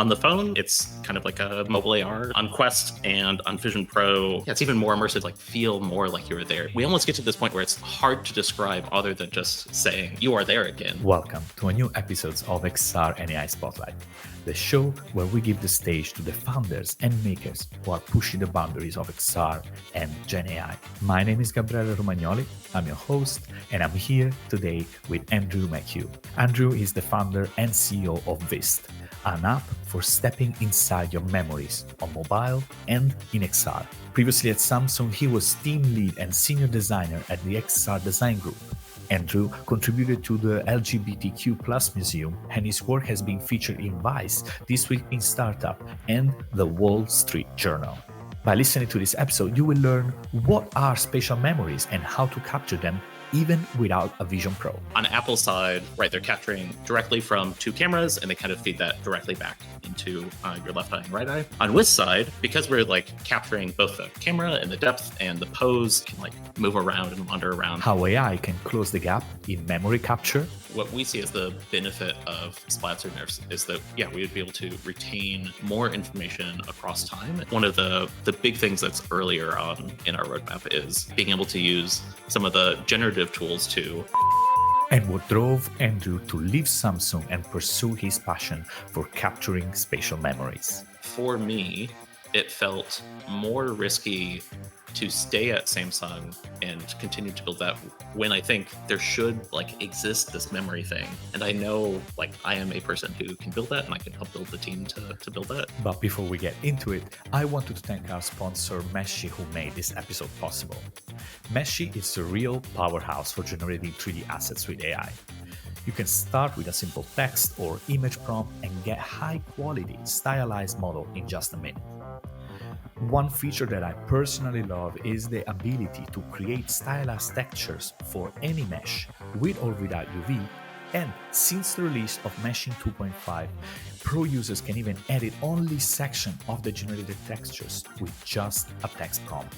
On the phone, it's kind of like a mobile AR. On Quest and on Vision Pro, yeah, it's even more immersive, like feel more like you were there. We almost get to this point where it's hard to describe other than just saying you are there again. Welcome to a new episode of XR and AI Spotlight, the show where we give the stage to the founders and makers who are pushing the boundaries of XR and Gen AI. My name is Gabriele Romagnoli, I'm your host, and I'm here today with R McHugh. Andrew is the founder and CEO of Wist, an app for stepping inside your memories on mobile and in XR. Previously at Samsung, he was team lead and senior designer at the XR Design Group. Andrew contributed to the LGBTQ Museum, and his work has been featured in Vice, This Week in Startup, and the Wall Street Journal. By listening to this episode, you will learn what are spatial memories and how to capture them even without a Vision Pro. On Apple's side, right, they're capturing directly from two cameras and they kind of feed that directly back into your left eye and right eye. On WIS side, because we're like capturing both the camera and the depth and the pose, can like move around and wander around. How AI can close the gap in memory capture. What we see as the benefit of Splatting is that, yeah, we would be able to retain more information across time. One of the big things that's earlier on in our roadmap is being able to use some of the generative tools to. And what drove Andrew to leave Samsung and pursue his passion for capturing spatial memories. For me, it felt more risky to stay at Samsung and continue to build that when I think there should like exist this memory thing. And I know like I am a person who can build that and I can help build the team to build that. But before we get into it, I wanted to thank our sponsor Meshi, who made this episode possible. Meshi is a real powerhouse for generating 3D assets with AI. You can start with a simple text or image prompt and get high quality stylized model in just a minute. One feature that I personally love is the ability to create stylized textures for any mesh, with or without UV, and since the release of Meshing 2.5, pro users can even edit only section of the generated textures with just a text prompt.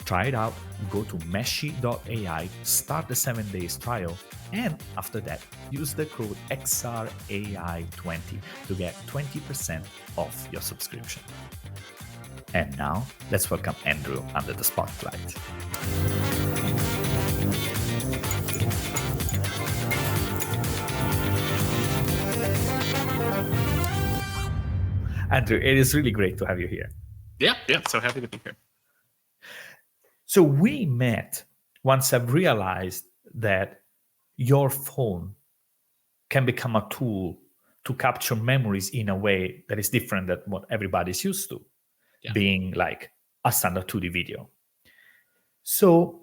Try it out, go to meshi.ai, start the 7 days trial, and after that, use the code XRAI20 to get 20% off your subscription. And now, let's welcome Andrew under the spotlight. Andrew, it is really great to have you here. Yeah, so happy to be here. So we met once I've realized that your phone can become a tool to capture memories in a way that is different than what everybody's used to. Yeah. Being like a standard 2D video. So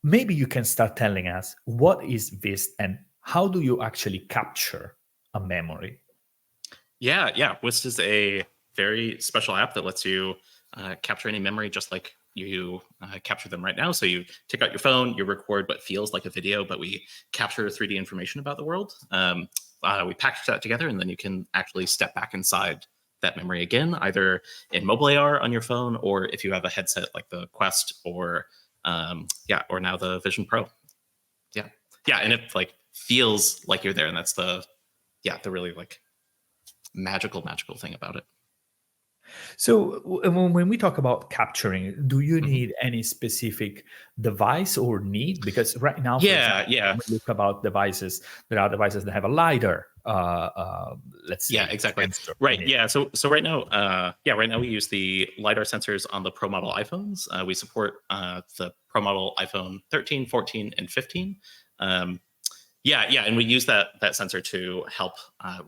maybe you can start telling us what is Wist and how do you actually capture a memory? Yeah. Wist is a very special app that lets you capture any memory just like you capture them right now. So you take out your phone, you record what feels like a video, but we capture 3D information about the world. We package that together and then you can actually step back inside that memory again, either in mobile AR on your phone, or if you have a headset like the Quest or now the Vision Pro. And it like feels like you're there, and that's the really like magical thing about it. So when we talk about capturing, do you need any specific device or need? Because right now, when we look about devices, there are devices that have a LiDAR. Let's see. Yeah, exactly. Right. Yeah. So right now, we use the LiDAR sensors on the Pro model iPhones. We support the Pro model iPhone 13, 14, and 15. And we use that sensor to help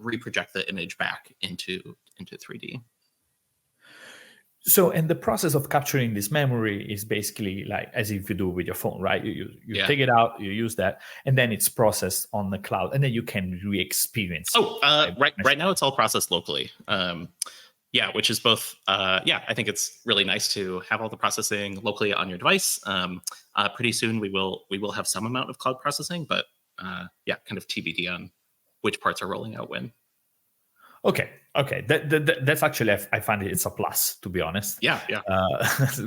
reproject the image back into 3D. So, and the process of capturing this memory is basically like as if you do with your phone, right? You take it out, you use that, and then it's processed on the cloud, and then you can re-experience. Right now it's all processed locally. Which is both. I think it's really nice to have all the processing locally on your device. Pretty soon we will have some amount of cloud processing, but kind of TBD on which parts are rolling out when. Okay. That's actually, I find it's a plus, to be honest. Yeah.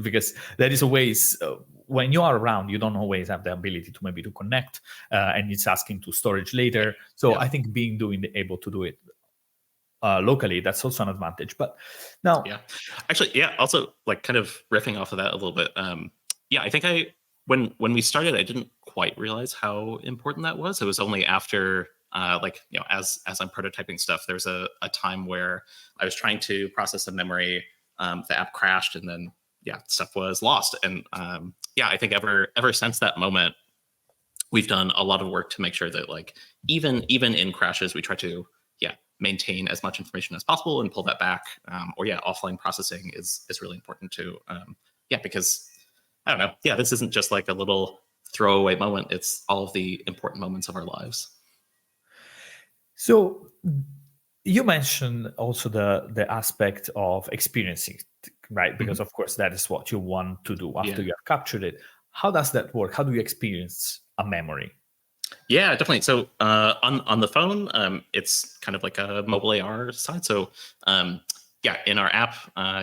Because there is always, when you are around, you don't always have the ability to connect, and it's asking to storage later. So I think being able to do it locally, that's also an advantage. But now, Yeah, actually, yeah. Also, like kind of riffing off of that a little bit. Yeah, I think when we started, I didn't quite realize how important that was. It was only after, like as I'm prototyping stuff, there's a time where I was trying to process a memory, the app crashed, and then stuff was lost. And yeah, I think ever since that moment, we've done a lot of work to make sure that like even in crashes, we try to maintain as much information as possible and pull that back. Or offline processing is really important too. Because I don't know. Yeah, this isn't just like a little throwaway moment. It's all of the important moments of our lives. so you mentioned also the aspect of experiencing, right? Because of course that is what you want to do after you have captured it. How does that work? How do you experience a memory? Yeah, definitely. So on the phone, it's kind of like a mobile AR side. So in our app,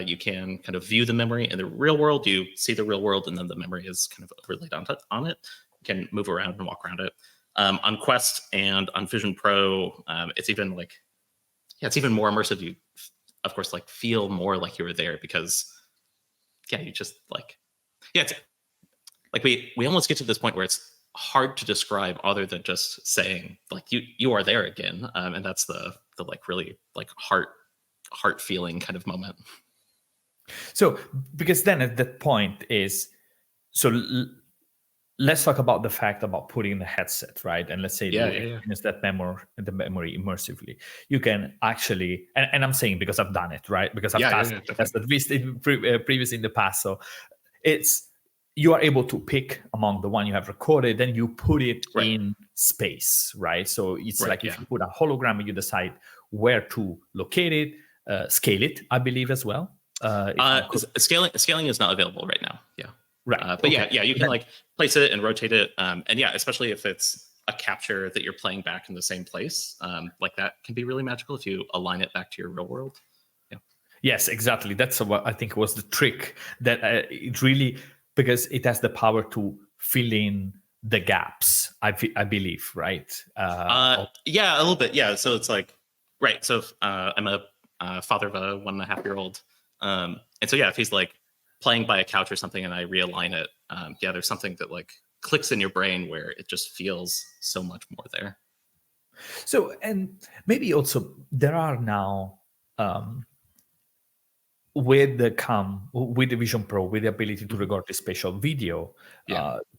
you can kind of view the memory in the real world. You see the real world, and then the memory is kind of overlaid on it. You can move around and walk around it. On Quest and on Vision Pro, it's even like it's even more immersive. You, of course, like feel more like you were there because you just like it's like we almost get to this point where it's hard to describe other than just saying like you are there again, and that's the like really like heart feeling kind of moment. So because then at that point is let's talk about the fact about putting the headset, right? And let's say you experience that memory immersively. You can actually, and I'm saying because I've done it, right? Because I've tested Wist previously in the past. So it's you are able to pick among the one you have recorded, then you put it in space, right? So it's like if you put a hologram and you decide where to locate it, scale it, I believe as well. Scaling is not available right now. Yeah. Right. But you can like place it and rotate it. And especially if it's a capture that you're playing back in the same place, like that can be really magical if you align it back to your real world. Yeah. Yes, exactly. That's what I think was the trick, that it really, because it has the power to fill in the gaps, I believe, right? A little bit. Yeah. So it's like, right. So I'm a father of a 1.5-year-old. And so, if he's like playing by a couch or something and I realign it, there's something that like clicks in your brain where it just feels so much more there. So, and maybe also there are now, with the Vision Pro, with the ability to record the spatial video,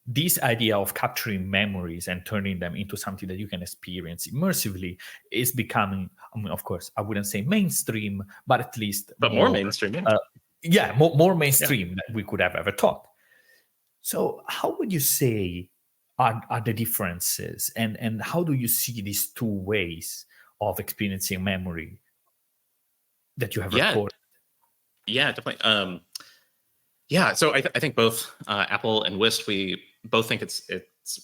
this idea of capturing memories and turning them into something that you can experience immersively is becoming, I mean, of course, I wouldn't say mainstream, but at least more mainstream. More mainstream than we could have ever thought. So how would you say are the differences, and how do you see these two ways of experiencing memory that you have recorded? Yeah, definitely. So I think both Apple and Wist, we both think it's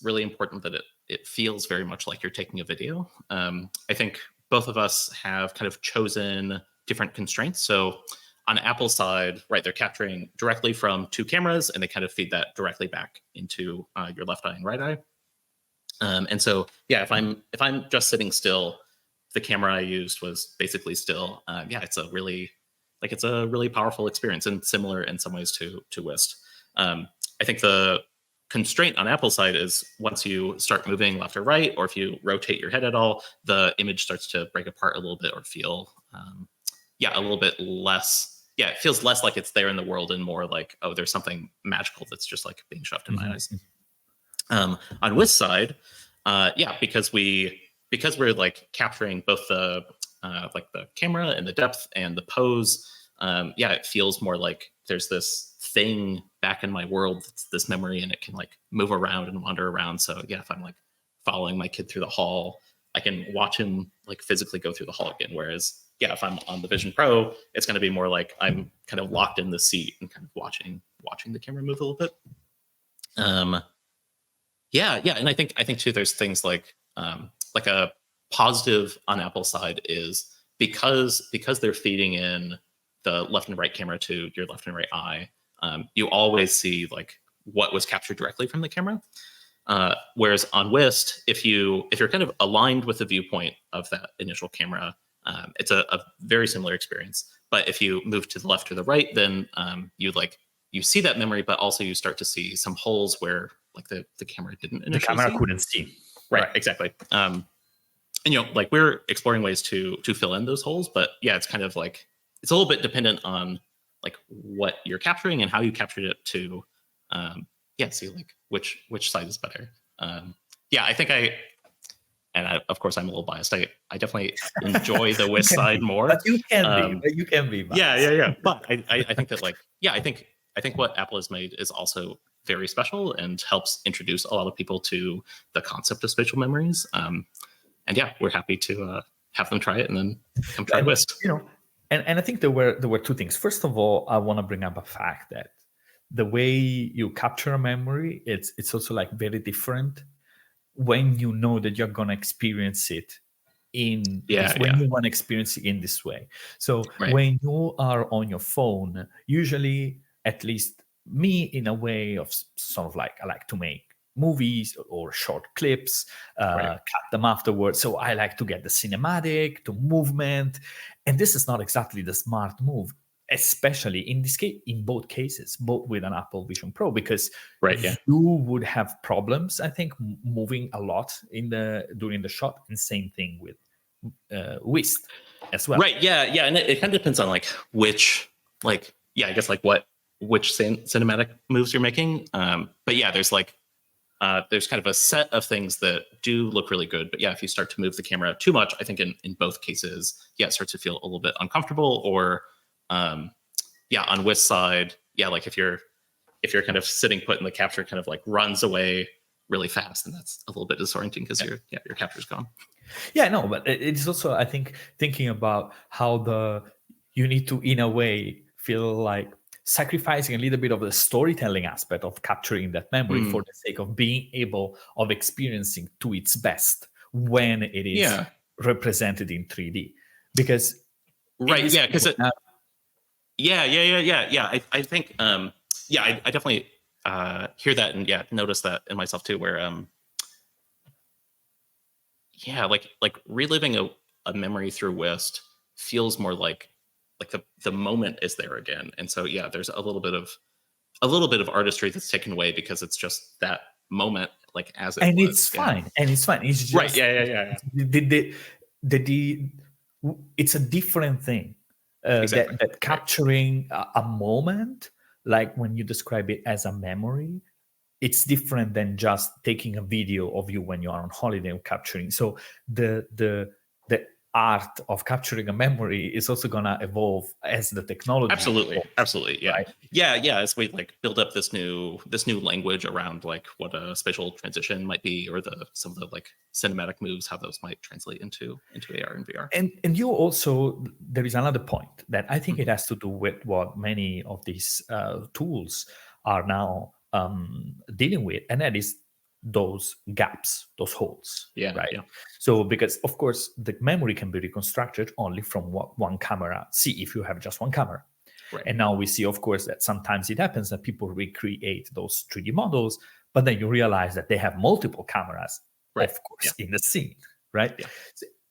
really important that it feels very much like you're taking a video. I think both of us have kind of chosen different constraints. So on Apple's side, right, they're capturing directly from two cameras, and they kind of feed that directly back into your left eye and right eye. And so if I'm just sitting still, the camera I used was basically still. It's a really powerful experience, and similar in some ways to Wist. I think the constraint on Apple's side is once you start moving left or right, or if you rotate your head at all, the image starts to break apart a little bit or feel, a little bit less. Yeah, it feels less like it's there in the world and more like, oh, there's something magical that's just like being shoved in my eyes. On Wist's side, because we're like capturing both the like the camera and the depth and the pose, it feels more like there's this thing back in my world that's this memory, and it can like move around and wander around. So if I'm like following my kid through the hall, I can watch him like physically go through the hall again. Whereas if I'm on the Vision Pro, it's going to be more like I'm kind of locked in the seat and kind of watching the camera move a little bit. And I think too, there's things like a positive on Apple's side is because they're feeding in the left and right camera to your left and right eye, you always see like what was captured directly from the camera. Whereas on Wist, if you're kind of aligned with the viewpoint of that initial camera, It's a very similar experience. But if you move to the left or the right, then you see that memory, but also you start to see some holes where like the camera didn't The initially camera see. couldn't see. Right, exactly. And like we're exploring ways to fill in those holes, but yeah, it's kind of like it's a little bit dependent on like what you're capturing and how you captured it to see like which side is better. Yeah, I think of course I'm a little biased. I definitely enjoy the WIS side more. But you can be. But you can be biased. Yeah. But I think that I think what Apple has made is also very special and helps introduce a lot of people to the concept of spatial memories. And yeah, we're happy to have them try it and then come try WIS. And I think there were two things. First of all, I want to bring up a fact that the way you capture a memory, it's also like very different when you know that you're gonna experience it when you want to experience it in this way. So when you are on your phone, usually, at least me, in a way of sort of like I like to make movies or short clips, cut them afterwards. So I like to get the cinematic, the movement, and this is not exactly the smart move, especially in this case, in both cases, both with an Apple Vision Pro, because you would have problems, I think, moving a lot during the shot, and same thing with WIS as well. Right. Yeah. And it kind of depends on like which cinematic moves you're making. But yeah, there's kind of a set of things that do look really good. But yeah, if you start to move the camera too much, I think in both cases, it starts to feel a little bit uncomfortable. Or on WIS side, like if you're kind of sitting put and the capture kind of like runs away really fast, and that's a little bit disorienting because your capture's gone. Yeah, no, but it's also, I think, thinking about how you need to, in a way, feel like sacrificing a little bit of the storytelling aspect of capturing that memory for the sake of being able of experiencing to its best when it is represented in 3D. Because I think I definitely hear that and notice that in myself too, where like reliving a memory through WIS feels more like the moment is there again. And so there's a little bit of artistry that's taken away because it's just that moment, like as it was. It's fine. It's just right. Yeah. It's a different thing. Exactly. That capturing a moment, like when you describe it as a memory, it's different than just taking a video of you when you are on holiday and capturing. So the art of capturing a memory is also gonna evolve as the technology absolutely yeah right? As we like build up this new language around like what a spatial transition might be, or some of the like cinematic moves, how those might translate into AR and VR. And you also, there is another point that I think it has to do with what many of these tools are now dealing with, and that is those gaps, those holes. So because of course the memory can be reconstructed only from what one camera see, if you have just one camera. And now we see, of course, that sometimes it happens that people recreate those 3D models, but then you realize that they have multiple cameras, of course, in the scene, right?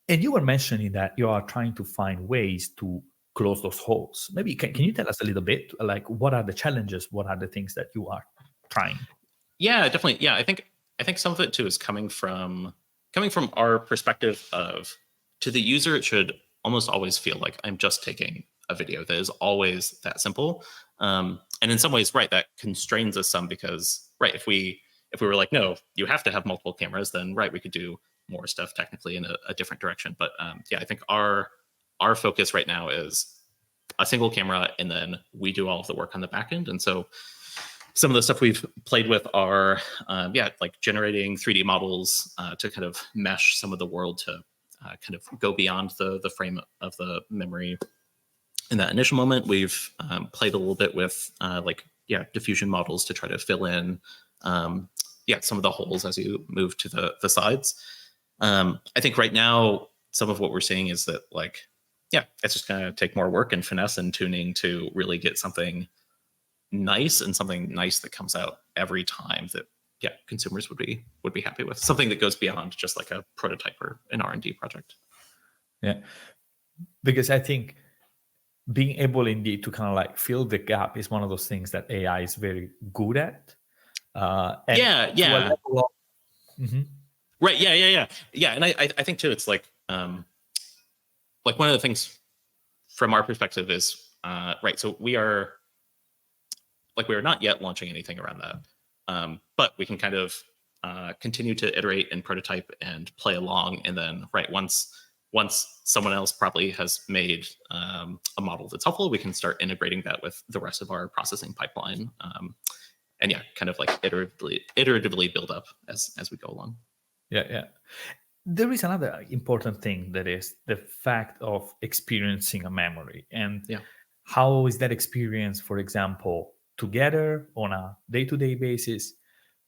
And you were mentioning that you are trying to find ways to close those holes. Maybe can you tell us a little bit, like what are the challenges, what are the things that you are trying? Yeah, definitely. Yeah, I think some of it too is coming from our perspective of, to the user, it should almost always feel like I'm just taking a video that is always that simple. And in some ways, that constrains us some, because if we were like, no, you have to have multiple cameras, then we could do more stuff technically in a different direction. But I think our focus right now is a single camera, and then we do all of the work on the back end. And so some of the stuff we've played with are, like generating 3D models to kind of mesh some of the world to kind of go beyond the frame of the memory. In that initial moment, we've played a little bit with diffusion models to try to fill in some of the holes as you move to the sides. I think right now, some of what we're seeing is that it's just going to take more work and finesse and tuning to really get something nice, and something nice that comes out every time that consumers would be happy with, something that goes beyond just like a prototype or an R&D project. because I think being able indeed to kind of like fill the gap is one of those things that AI is very good at. And Yeah, to a yeah. level of, Mhm. Right. Yeah, yeah, yeah. Yeah. And I think too, it's like one of the things from our perspective is right. So we are not yet launching anything around that. But we can kind of continue to iterate and prototype and play along. And then right, once someone else probably has made a model that's helpful, we can start integrating that with the rest of our processing pipeline. And yeah, kind of like iteratively build up as we go along. Yeah, yeah. There is another important thing, that is the fact of experiencing a memory, and Yeah. how is that experience, for example, together on a day-to-day basis?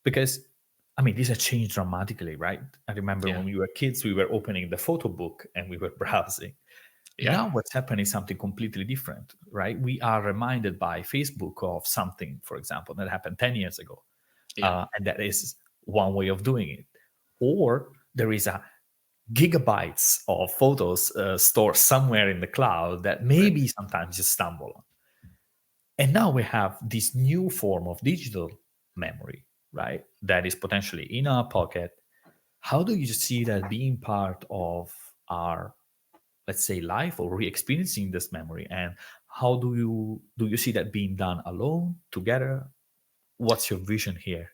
Because I mean, these have changed dramatically, right? I remember Yeah. when we were kids, we were opening the photo book and we were browsing. Yeah. Now what's happening is something completely different, right? We are reminded by Facebook of something, for example, that happened 10 years ago. Yeah. And that is one way of doing it. Or there is a gigabytes of photos stored somewhere in the cloud that Right. maybe sometimes you stumble on. And now we have this new form of digital memory, right? That is potentially in our pocket. How do you see that being part of our, let's say, life, or re-experiencing this memory? And how do you see that being done alone, together? What's your vision here?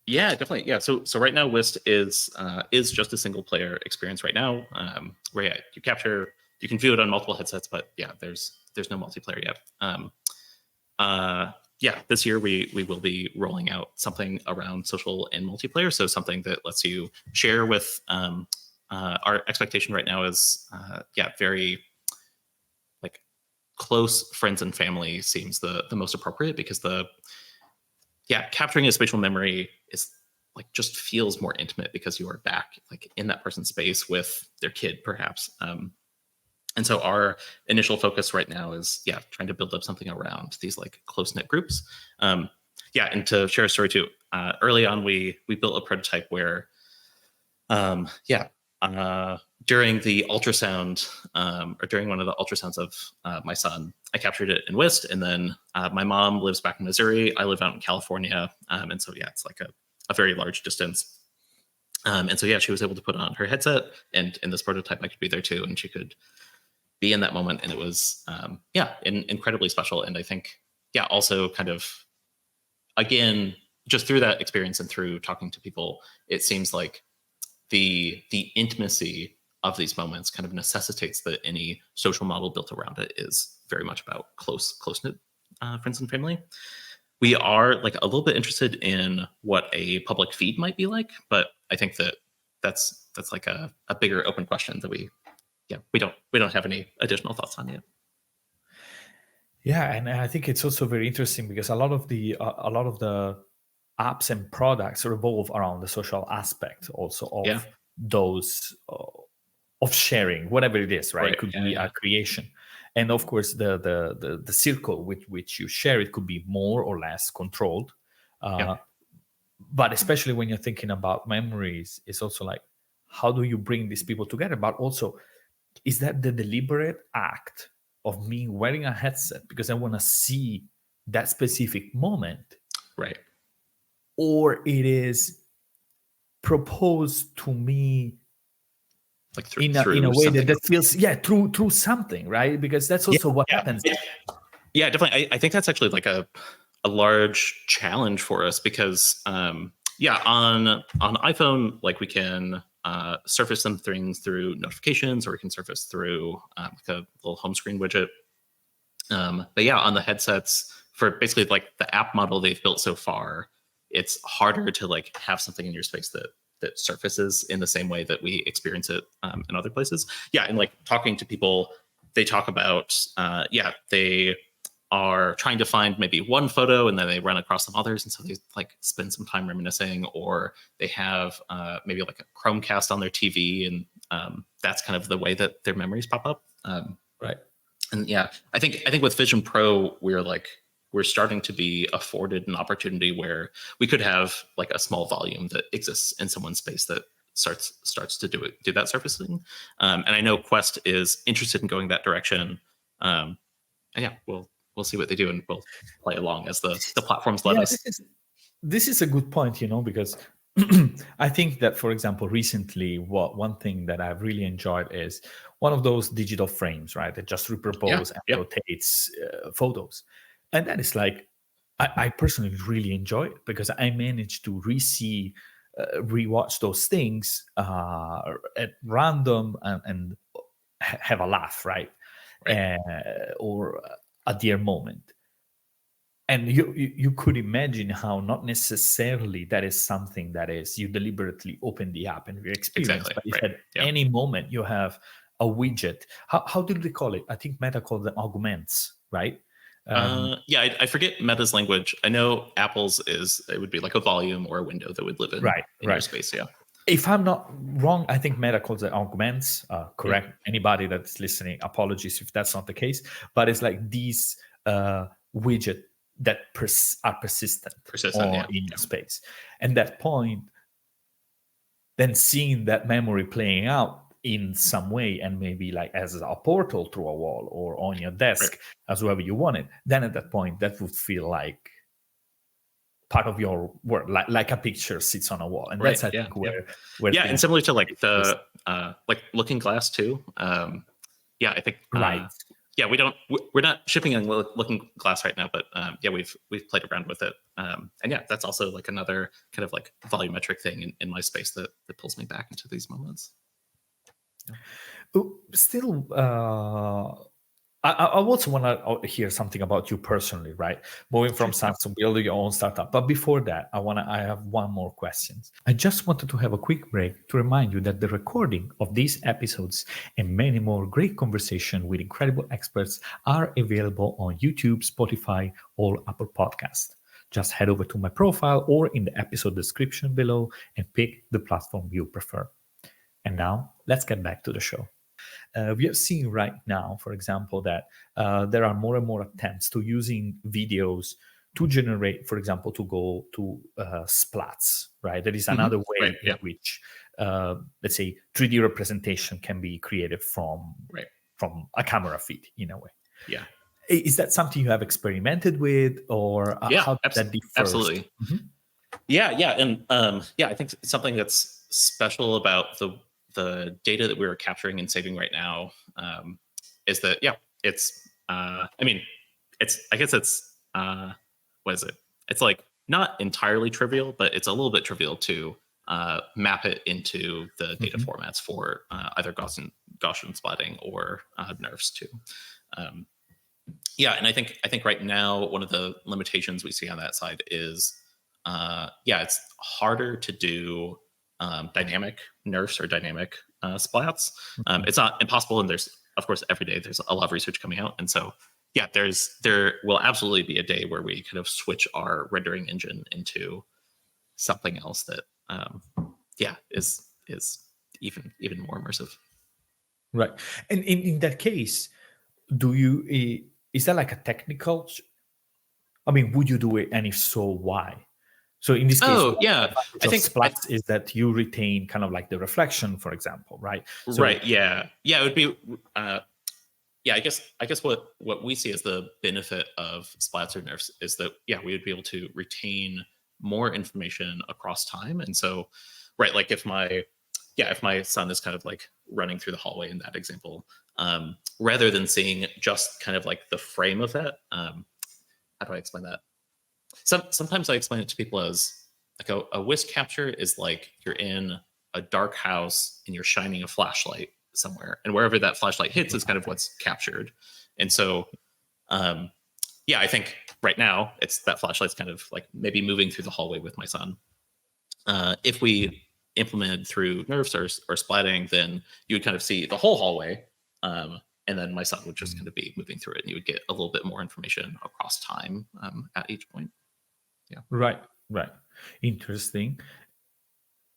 Yeah, definitely. Yeah. So right now, Wist is just a single player experience right now. Where yeah, you can view it on multiple headsets, but yeah, there's no multiplayer yet. Yeah, this year we will be rolling out something around social and multiplayer. So something that lets you share with. Our expectation right now is yeah, very like close friends and family seems the most appropriate, because capturing a spatial memory is like just feels more intimate because you are back like in that person's space with their kid perhaps. And so our initial focus right now is trying to build up something around these like close knit groups. And to share a story too, early on we built a prototype where um, yeah during the ultrasound, or during one of the ultrasounds of my son, I captured it in Wist, and then my mom lives back in Missouri. I live out in California, and so it's like a very large distance. And so she was able to put on her headset, and in this prototype, I could be there too, and she could be in that moment, and it was incredibly special. And I think also kind of again just through that experience and through talking to people, it seems like the intimacy of these moments kind of necessitates that any social model built around it is very much about close knit friends and family. We are like a little bit interested in what a public feed might be like, but I think that's like a bigger open question that we don't have any additional thoughts on yet. Yeah, and I think it's also very interesting because a lot of the apps and products revolve around the social aspect also of those of sharing, whatever it is, right? It could be a creation, and of course the circle with which you share it could be more or less controlled. But especially when you're thinking about memories, it's also like, how do you bring these people together? But also, is that the deliberate act of me wearing a headset because I want to see that specific moment, right? Or it is proposed to me like in a way that feels through something, right? Because that's also what happens. Yeah, definitely. I think that's actually like a large challenge for us because on iPhone, like we can surface some things through notifications, or we can surface through like a little home screen widget. But on the headsets, for basically like the app model they've built so far, it's harder to like have something in your space that surfaces in the same way that we experience it in other places. And like talking to people, they talk about they are trying to find maybe one photo and then they run across some others, and so they like spend some time reminiscing, or they have maybe like a Chromecast on their TV, and that's kind of the way that their memories pop up. Right. And I think with Vision Pro, we're starting to be afforded an opportunity where we could have like a small volume that exists in someone's space that starts to do that surfacing. And I know Quest is interested in going that direction. And yeah, we'll see what they do, and we'll play along as the platforms let Yeah, us. this is a good point, because I think that, for example, recently, one thing that I've really enjoyed is one of those digital frames, right, that just repropose and rotates photos, and that is like, I personally really enjoy it because I managed to rewatch those things at random and have a laugh, right, or a dear moment. And you could imagine how not necessarily that is something that is you deliberately open the app and you experience, Exactly. but if at any moment you have a widget, how did they call it? I think Meta called them augments, right? I forget Meta's language. I know Apple's it would be like a volume or a window that would live in your space. Yeah. If I'm not wrong, I think Meta calls it augments. Correct. Anybody that's listening, apologies if that's not the case. But it's like these widget that are persistent in your space. And that point, then seeing that memory playing out in some way, and maybe like as a portal through a wall or on your desk, as wherever you want it, then at that point, that would feel like part of your work, like a picture sits on a wall. And that's, I think, where and similar to like the like Looking Glass too. I think we're not shipping in Looking Glass right now, but we've played around with it, and that's also like another kind of like volumetric thing in my space that pulls me back into these moments. Still, I also want to hear something about you personally, right? Moving from Samsung, building your own startup. But before that, I have one more question. I just wanted to have a quick break to remind you that the recording of these episodes and many more great conversation with incredible experts are available on YouTube, Spotify, or Apple Podcasts. Just head over to my profile or in the episode description below and pick the platform you prefer. And now let's get back to the show. We have seen right now, for example, that there are more and more attempts to using videos to generate, for example, to go to splats, right? There is another way in which, let's say, 3D representation can be created from a camera feed in a way. Yeah. Is that something you have experimented with, or how did that differ? Absolutely. Mm-hmm. And I think something that's special about the data that we are capturing and saving right now is that it's what is it? It's like not entirely trivial, but it's a little bit trivial to map it into the data formats for either Gaussian splatting or NeRFs too. And I think right now one of the limitations we see on that side is it's harder to do dynamic NeRFs or dynamic splats. It's not impossible, and there's, of course, every day there's a lot of research coming out, and so there will absolutely be a day where we kind of switch our rendering engine into something else that is even more immersive. Right, and in that case, is that like a technical? I mean, would you do it, and if so, why? So in this case, I think splats is that you retain kind of like the reflection, for example, right? So, right. Yeah. It would be. I guess what we see as the benefit of splats or NeRFs is that we would be able to retain more information across time, and so like if my son is kind of like running through the hallway in that example, rather than seeing just kind of like the frame of that, how do I explain that? Sometimes I explain it to people as like a WIS capture is like you're in a dark house and you're shining a flashlight somewhere, and wherever that flashlight hits is kind of what's captured. And so, I think right now it's that flashlight's kind of like maybe moving through the hallway with my son. If we implemented through NeRFs or splatting, then you would kind of see the whole hallway. And then my son would just kind of be moving through it, and you would get a little bit more information across time at each point. Yeah. Right. Interesting.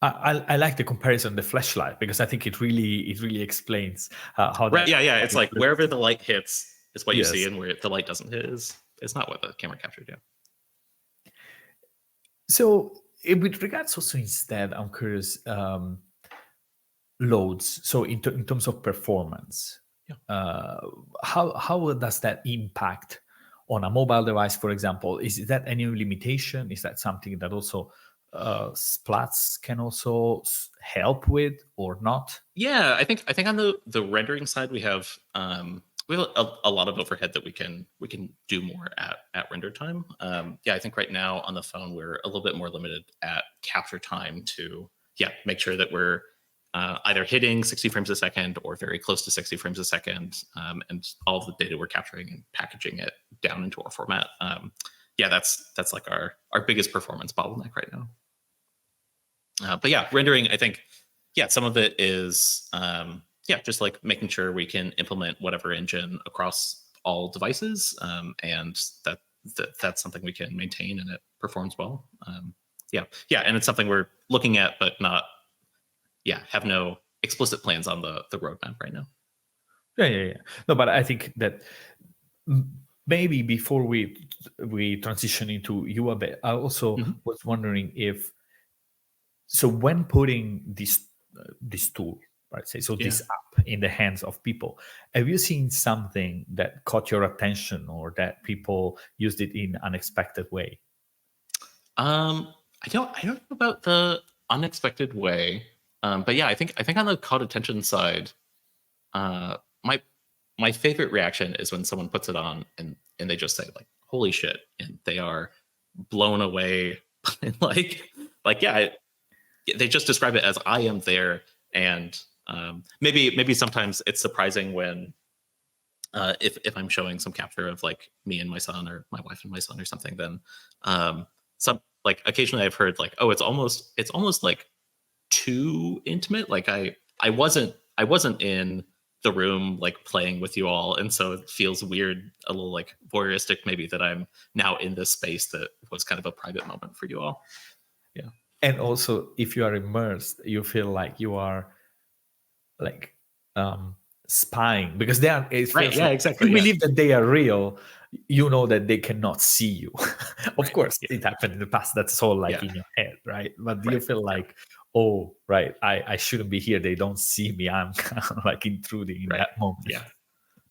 I like the comparison, the flashlight, because I think it really explains how that. It's like wherever the light hits is what you see, and where the light doesn't hit is not what the camera captured. Yeah. So with regards also instead, I'm curious. loads. So in terms of performance, Yeah. how does that impact on a mobile device, for example? Is that any limitation? Is that something that also Splats can also help with or not? Yeah, I think on the rendering side we have a lot of overhead that we can do more at render time. Yeah, I think right now on the phone we're a little bit more limited at capture time to make sure that we're either hitting 60 frames a second or very close to 60 frames a second, and all of the data we're capturing and packaging it down into our format. Yeah, that's like our biggest performance bottleneck right now. But yeah, rendering, I think, some of it is, just like making sure we can implement whatever engine across all devices, and that's something we can maintain and it performs well. And it's something we're looking at, but not, have no explicit plans on the roadmap right now. Yeah. No, but I think that maybe before we transition into you a bit, I also was wondering if, so when putting this tool, right, this app in the hands of people, have you seen something that caught your attention or that people used it in unexpected way? I don't know about the unexpected way, but yeah, I think on the caught attention side, my favorite reaction is when someone puts it on and they just say like, "Holy shit!" and they are blown away. And they just describe it as I am there, and maybe sometimes it's surprising when if I'm showing some capture of like me and my son or my wife and my son or something, then some like occasionally I've heard like, oh, it's almost like too intimate. Like I wasn't in the room like playing with you all, and so it feels weird, a little like voyeuristic maybe, that I'm now in this space that was kind of a private moment for you all. Yeah. And also, if you are immersed, you feel like you are like spying, because they are. Right. Yeah. Exactly. If you believe that they are real, you know that they cannot see you. Of course, Yeah. it happened in the past. That's all like in your head, right? But do you feel like, oh, right, I shouldn't be here. They don't see me. I'm kind of like intruding in that moment.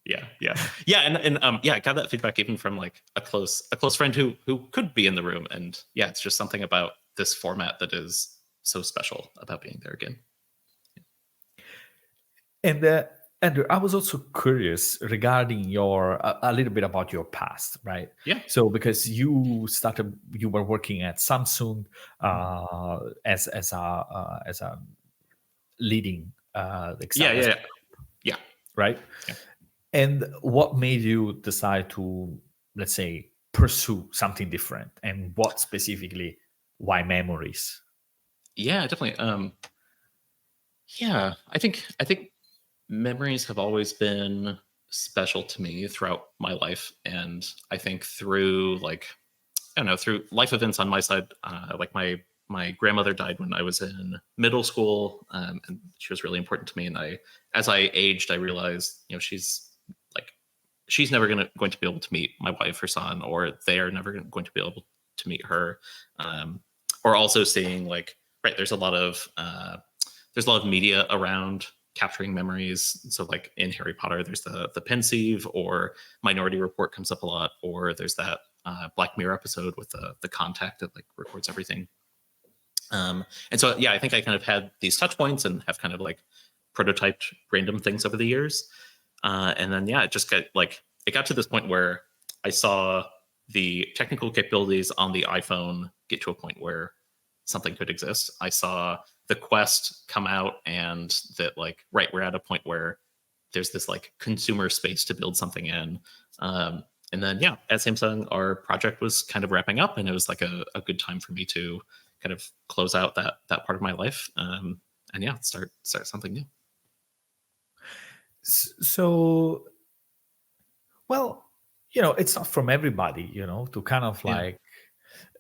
And I got that feedback even from like a close friend who could be in the room, and it's just something about this format that is so special about being there again. And Andrew, I was also curious regarding a little bit about your past, right? Yeah. So because you were working at Samsung as a leading Yeah. Right. Yeah. And what made you decide to, let's say, pursue something different, and what specifically, why memories? Yeah, definitely. I think memories have always been special to me throughout my life, and I think through through life events on my side, like my grandmother died when I was in middle school, and she was really important to me. And as I aged, I realized, she's never going to be able to meet my wife or son, or they are never going to be able to meet her. Or also seeing there's a lot of media around capturing memories. So like in Harry Potter, there's the pensieve, or Minority Report comes up a lot, or there's that Black Mirror episode with the contact that like records everything. And so I think I kind of had these touch points and have kind of like prototyped random things over the years. And then it got to this point where I saw the technical capabilities on the iPhone get to a point where something could exist. I saw the Quest come out, and that we're at a point where there's this like consumer space to build something in. And then at Samsung, our project was kind of wrapping up, and it was like a good time for me to kind of close out that part of my life, and start something new. So, well, it's not from everybody, to kind of like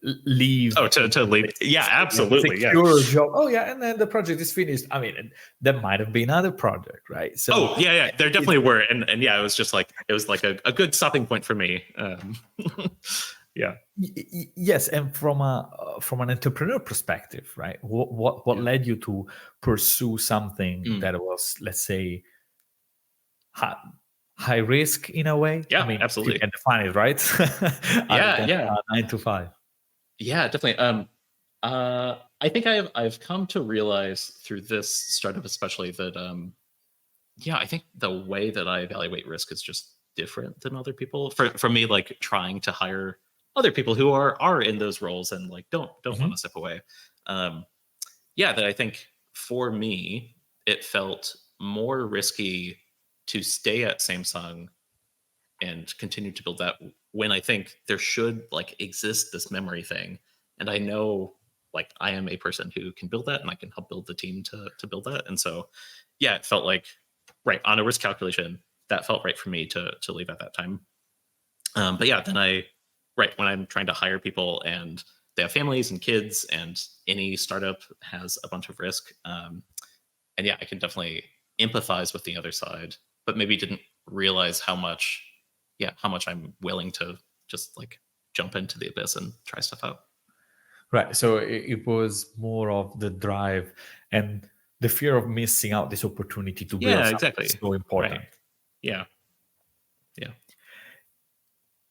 leave. Oh, to leave. Yeah, absolutely. Secure job. Oh, yeah. And then the project is finished. I mean, there might have been other project, right? So, there definitely were. And it was just like, it was like a good stopping point for me. Yeah. Yes, and from an entrepreneur perspective, right? What Yeah. led you to pursue something Mm. that was, let's say, high, high risk in a way? I Yeah, mean, if you absolutely. can define it, right? Other Yeah, than yeah. 9 to 5. Yeah, definitely. I think I've come to realize through this startup especially that yeah, I think the way that I evaluate risk is just different than other people. For me, like trying to hire other people who are in those roles and like don't want Mhm. to step away. Um, yeah, that I think for me, it felt more risky to stay at Samsung and continue to build that when I think there should like exist this memory thing. And I know like I am a person who can build that and I can help build the team to build that. And so yeah, it felt like right on a risk calculation, that felt right for me to leave at that time. But yeah, then right when I'm trying to hire people and they have families and kids and any startup has a bunch of risk. And yeah, I can definitely empathize with the other side, but maybe didn't realize how much I'm willing to just like jump into the abyss and try stuff out. Right. So it was more of the drive and the fear of missing out this opportunity to build Yeah, something exactly. so Right. important. Yeah. Yeah.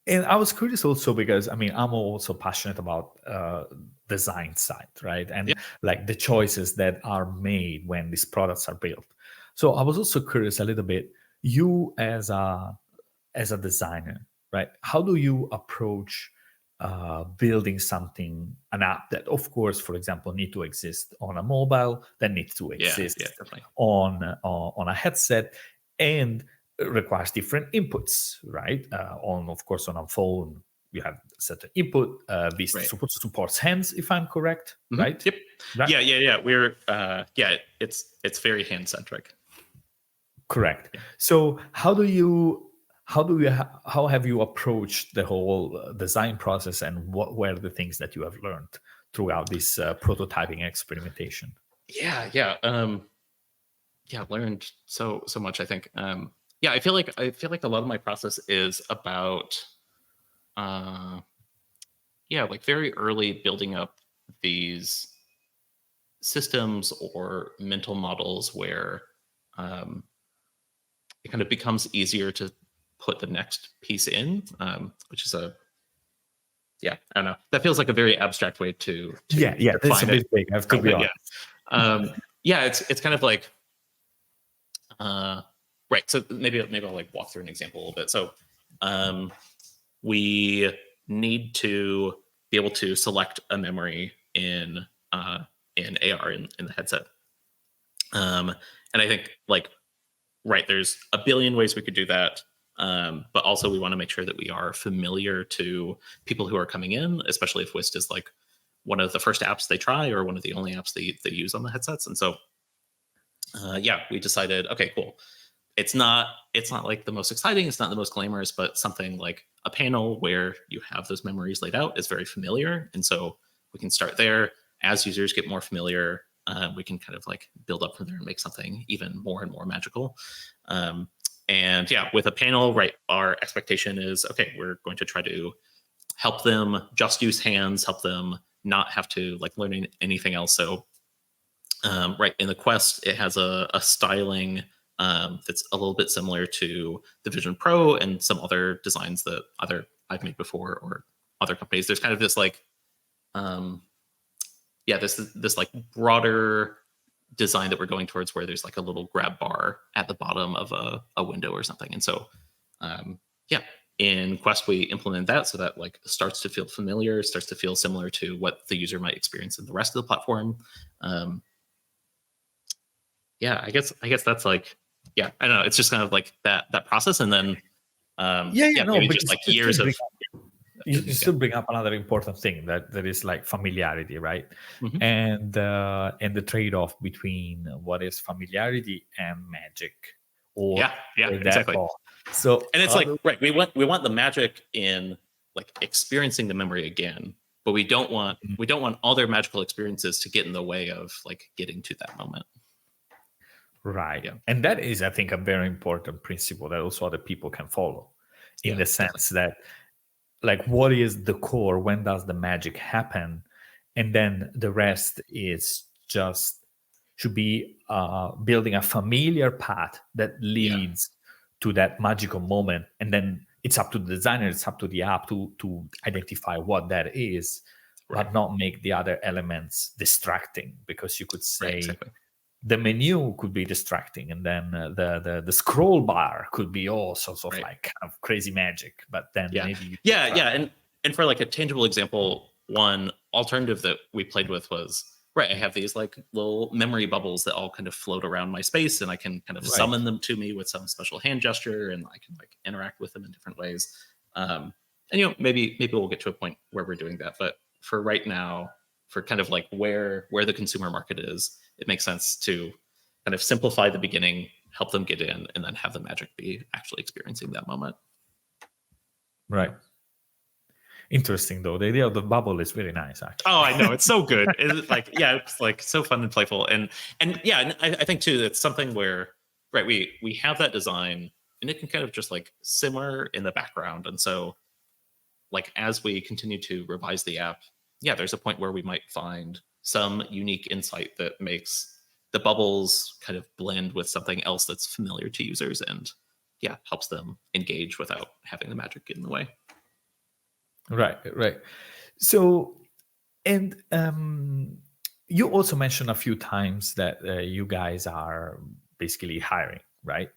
And I was curious also because I mean I'm also passionate about design side, right? Yeah. And like the choices that are made when these products are built. So I was also curious a little bit. You as a designer, right? How do you approach building something, an app that, of course, for example, need to exist on a mobile, that needs to Yeah. Yeah. exist Definitely. on a headset, and requires different inputs, right? On, of course, on a phone, you have certain input. This Right. supports hands, if I'm correct, right? Yep. Right. Yeah. Yeah. Yeah. We're yeah. It's very hand centric. Correct. Yeah. So how have you approached the whole design process, and what were the things that you have learned throughout this prototyping experimentation? Yeah. Yeah. Yeah. Learned so much. I think. Yeah. I feel like a lot of my process is about uh yeah, like very early building up these systems or mental models where um, it kind of becomes easier to put the next piece in, which is a yeah, I don't know. That feels like a very abstract way to Yeah, that's a define it. bit big. I have to Right, be but yeah, honest. yeah, it's kind of like uh, right. So maybe I'll like walk through an example a little bit. So um, we need to be able to select a memory in AR in the headset. And I think like right, there's a billion ways we could do that. But also we want to make sure that we are familiar to people who are coming in, especially if Wist is like one of the first apps they try or one of the only apps they use on the headsets. And so yeah, we decided, okay, cool. It's not like the most exciting, it's not the most glamorous, but something like a panel where you have those memories laid out is very familiar. And so we can start there. As users get more familiar, we can kind of like build up from there and make something even more and more magical. Um, and yeah, with a panel, right, our expectation is okay, we're going to try to help them just use hands, help them not have to like learn anything else. So right in the Quest, it has a styling that's a little bit similar to the Vision Pro and some other designs that other I've made before or other companies. There's kind of this like um, yeah, this like broader design that we're going towards where there's like a little grab bar at the bottom of a window or something. And so yeah, in Quest we implement that so that like starts to feel familiar, starts to feel similar to what the user might experience in the rest of the platform. Um, yeah, I guess that's like yeah, I don't know. It's just kind of like that process, and then Yeah, yeah, no, maybe but just like years of you yeah. still bring up another important thing that is like familiarity, right? Mhm. And the trade-off between what is familiarity and magic, or Yeah, yeah, that exactly. ball. So And it's how like do right, we want the magic in like experiencing the memory again, but we don't want other magical experiences to get in the way of like getting to that moment. right? Yeah, And that is, I think, a very important principle that also other people can follow, in yeah, the definitely. sense that like what is the core, when does the magic happen, and then the rest is just should be building a familiar path that Yeah, leads to that magical moment, and then it's up to the designer, it's up to the app to identify what that is, right, but not make the other elements distracting, because you could right, say exactly. the menu could be distracting, and then the scroll bar could be all sorts of Right. like kind of crazy magic, but then Yeah. maybe you Yeah, distract. yeah. And for like a tangible example, one alternative that we played with was right, I have these like little memory bubbles that all kind of float around my space, and I can kind of Right. summon them to me with some special hand gesture, and I can like interact with them in different ways. And maybe we'll get to a point where we're doing that. But for right now, for kind of like where the consumer market is, it makes sense to kind of simplify the beginning, help them get in, and then have the magic be actually experiencing that moment. Right. Interesting though. The idea of the bubble is very nice, Oh, actually. I know, it's so good. It's like, yeah, it's like so fun and playful, and yeah, and I think too it's something where right we have that design, and it can kind of just like simmer in the background, and so like as we continue to revise the app, yeah, there's a point where we might find some unique insight that makes the bubbles kind of blend with something else that's familiar to users, and yeah, helps them engage without having the magic get in the way. Right. Right. So, and you also mentioned a few times that you guys are basically hiring, right?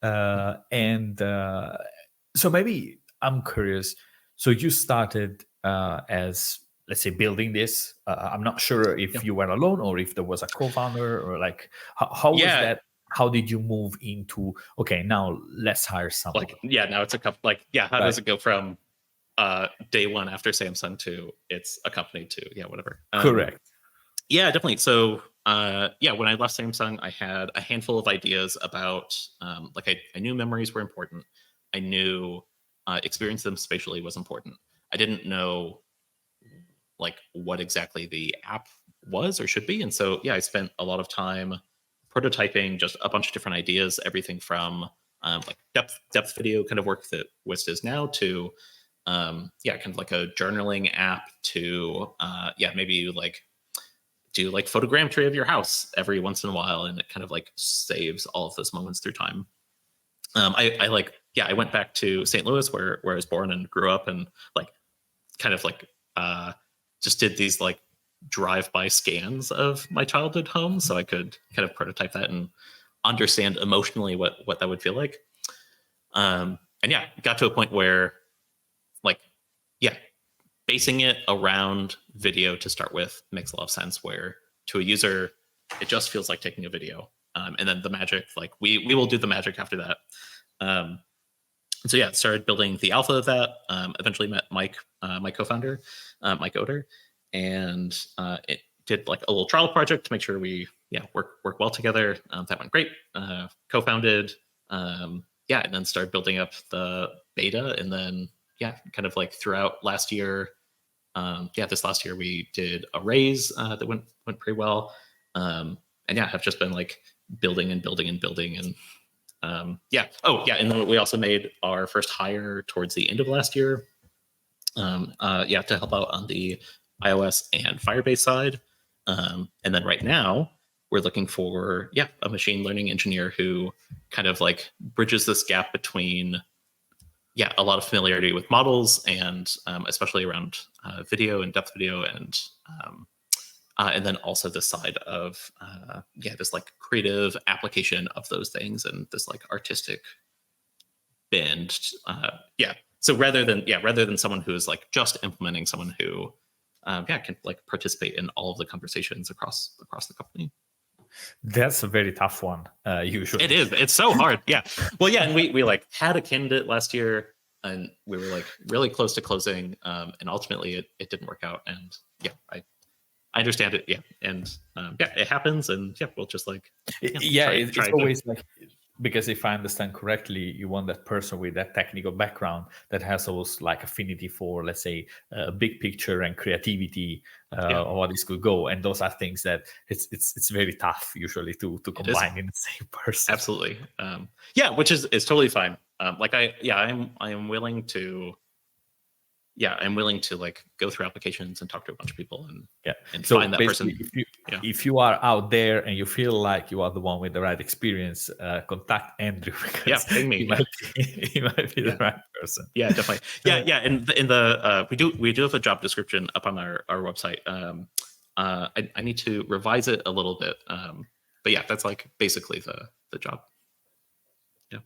And so maybe I'm curious. So you started as, let's say, building this. I'm not sure Yeah. if you were alone or if there was a co-founder, or like how was Yeah, that? How did you move into, okay, now let's hire someone, like yeah, now it's a couple like yeah, how does right? it go from day one after Samsung to it's a company to yeah, whatever. Correct. Yeah, definitely. So yeah, when I left Samsung, I had a handful of ideas about like I knew memories were important. I knew experience them spatially was important. I didn't know like what exactly the app was or should be. And so yeah, I spent a lot of time prototyping just a bunch of different ideas, everything from like depth video kind of work that Wist is now to yeah, kind of like a journaling app to yeah, maybe you like do like photogrammetry of your house every once in a while, and it kind of like saves all of those moments through time. I like yeah, I went back to St. Louis where I was born and grew up, and like kind of like just did these like drive-by scans of my childhood home so I could kind of prototype that and understand emotionally what that would feel like. And yeah, got to a point where like yeah, basing it around video to start with makes a lot of sense, where to a user it just feels like taking a video, and then the magic like we will do the magic after that. So yeah, started building the alpha of that. Eventually met Mike, my co-founder, Mike Oder, and it did like a little trial project to make sure we yeah work well together. That went great. Co-founded, yeah, and then started building up the beta, and then yeah, kind of like throughout last year. Yeah, this last year we did a raise that went pretty well, and yeah, have just been like building and building and building, and yeah. Oh, yeah. And then we also made our first hire towards the end of last year. Yeah, to help out on the iOS and Firebase side. And then right now we're looking for yeah a machine learning engineer who kind of like bridges this gap between yeah a lot of familiarity with models and especially around video and depth video and then also the side of yeah this like creative application of those things and this like artistic bend. Yeah, so rather than someone who is like just implementing, someone who yeah can like participate in all of the conversations across the company. That's a very tough one, It usually. is, it's so hard. Yeah, well yeah, and we like had a candidate last year and we were like really close to closing, and ultimately it didn't work out, and yeah I understand it. Yeah, and yeah, it happens, and yeah, we'll just like yeah, Yeah, try it's again. always like, because if I understand correctly, you want that person with that technical background that has also like affinity for, let's say, big picture and creativity, Yeah, or this could go. And those are things that it's very tough usually to it is. combine in the same person. Absolutely. Yeah, which is totally fine. Like I am willing to I'm willing to like go through applications and talk to a bunch of people and So find that person. if you are out there and you feel like you are the one with the right experience, contact Andrew because ping me. he might be the right person. Yeah, definitely. Yeah. And in the we do have a job description up on our website. I need to revise it a little bit. But yeah, that's like basically the job. Yeah.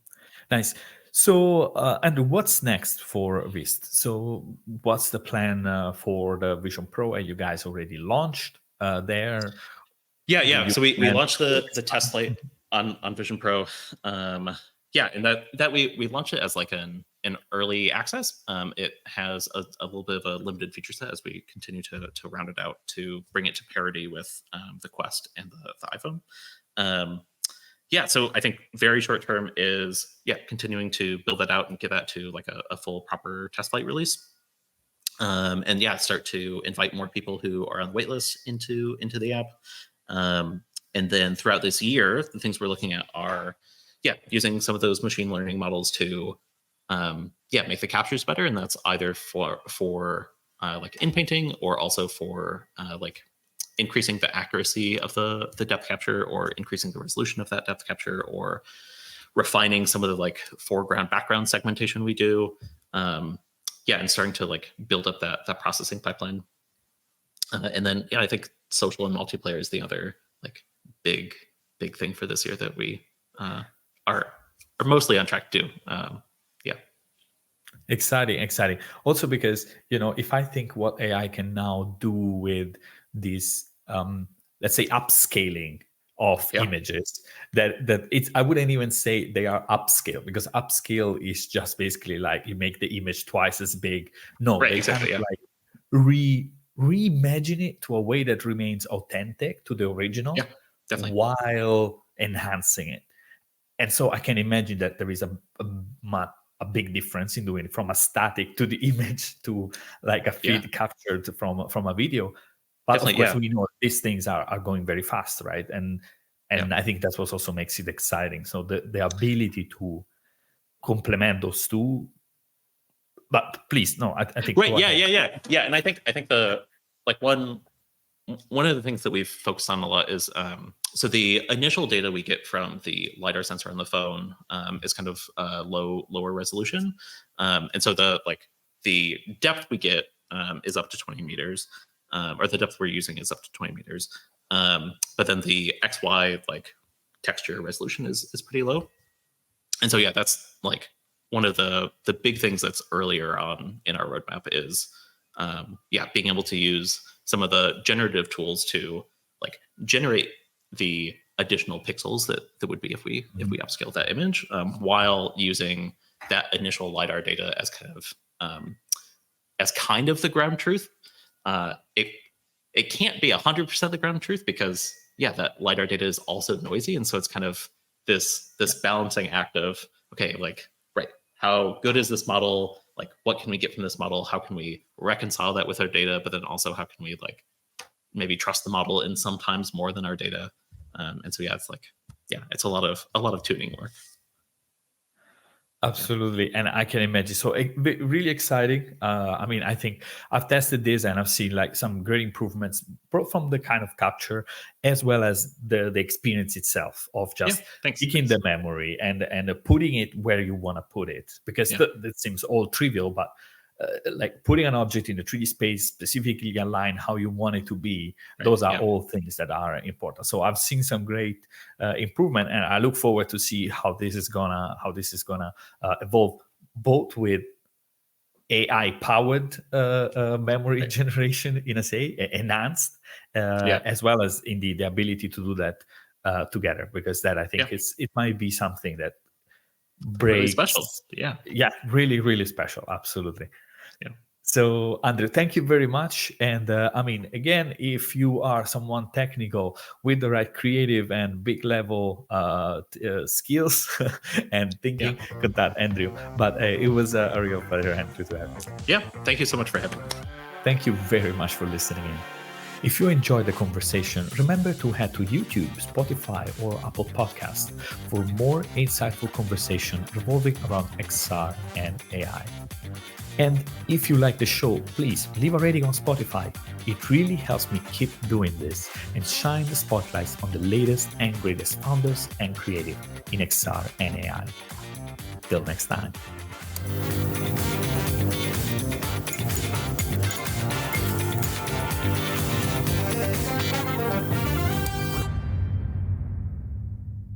Nice. So, Andrew, what's next for Wist? So, what's the plan for the Vision Pro? Are you guys already launched there? Yeah. So we launched the test flight on Vision Pro. And that we launched it as like an early access. It has a little bit of a limited feature set as we continue to round it out to bring it to parity with the Quest and the iPhone. So I think very short term is continuing to build that out and get that to like a full proper test flight release. Start to invite more people who are on the waitlist into the app. And then throughout this year, the things we're looking at are using some of those machine learning models to make the captures better, and that's either for like in painting or also for like increasing the accuracy of the depth capture or increasing the resolution of that depth capture or refining some of the like foreground background segmentation we do. And starting to like build up that processing pipeline. And then I think social and multiplayer is the other like big thing for this year that we are mostly on track to do. Exciting. Also because, if I think what AI can now do with this, let's say upscaling of images, that it's, I wouldn't even say they are upscale, because upscale is just basically like you make the image twice as big. No, right, they exactly, kind of like reimagine it to a way that remains authentic to the original, while enhancing it. And so I can imagine that there is a big difference in doing it from a static to the image to like a feed captured from a video. But of course, we know these things are going very fast, right? And I think that's what also makes it exciting. So the ability to complement those two. But please, no, I think right, yeah. And I think the like one of the things that we've focused on a lot is so the initial data we get from the LiDAR sensor on the phone is kind of lower resolution, and so the depth we get is up to 20 meters, or the depth we're using is up to 20 meters, but then the XY like texture resolution is pretty low, and so that's like one of the big things that's earlier on in our roadmap is being able to use some of the generative tools to like generate the additional pixels that would be if we upscale that image, while using that initial LiDAR data as kind of the ground truth. It can't be 100% the ground truth because that LiDAR data is also noisy, and so it's kind of this balancing act of how good is this model? Like, what can we get from this model? How can we reconcile that with our data? But then also, how can we like maybe trust the model in sometimes more than our data? And so it's a lot of tuning work. Absolutely. And I can imagine. So really exciting. I think I've tested this and I've seen like some great improvements both from the kind of capture as well as the experience itself of just picking the memory and putting it where you want to put it, because that seems all trivial, but like putting an object in the 3D space, specifically align how you want it to be. Those are all things that are important. So I've seen some great improvement, and I look forward to see how this is gonna evolve, both with AI powered memory generation in enhanced, as well as indeed the ability to do that together, because that I think it might be something that breaks really special. Really, really special. Absolutely. So, Andrew, thank you very much. And again, if you are someone technical with the right creative and big level skills and thinking, contact Andrew. But it was a real pleasure, Andrew, to have you. Yeah, thank you so much for having me. Thank you very much for listening in. If you enjoyed the conversation, remember to head to YouTube, Spotify, or Apple Podcasts for more insightful conversation revolving around XR and AI. And if you like the show, please leave a rating on Spotify. It really helps me keep doing this and shine the spotlights on the latest and greatest founders and creative in XR and AI. Till next time.